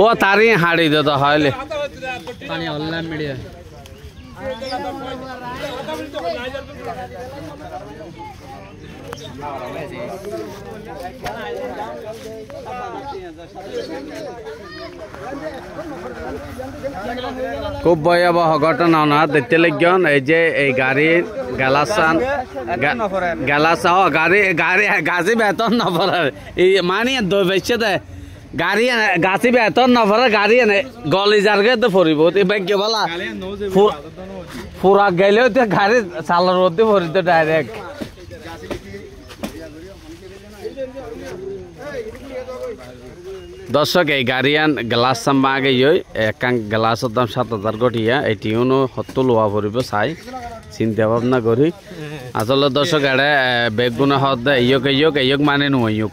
ও তারি হাড়ি দে তো হইলে পানি হল্লা মিডিয়া খুব ভয়াবহ ঘটনা না দেখতে লাগন এই যে এই গাড়ির গালাসান গাড়ি গাড়ি গাছি বেতন না পড়ে এই মানে দই বেচে দেয় গাড়ি গাছি বেতন না পড়ে গাড়ি এনে গলি যারকে তো পড়িব ভাগ্য বলা পুরা গেলেও তো গাড়ি চালার মধ্যে পড়িত ডাইরেক্ট দর্শক এই গাড়িয়ান গ্লাস চাম্বা আগে একাং গ্লাসের দাম 7,000 গটিয়া এটিও হত্তু লোয়া পড়ব চাই চিন্তা ভাবনা করি আসলে দর্শক এড়ে বেগুনে হদ ইয়ক মানে নো ইয়ক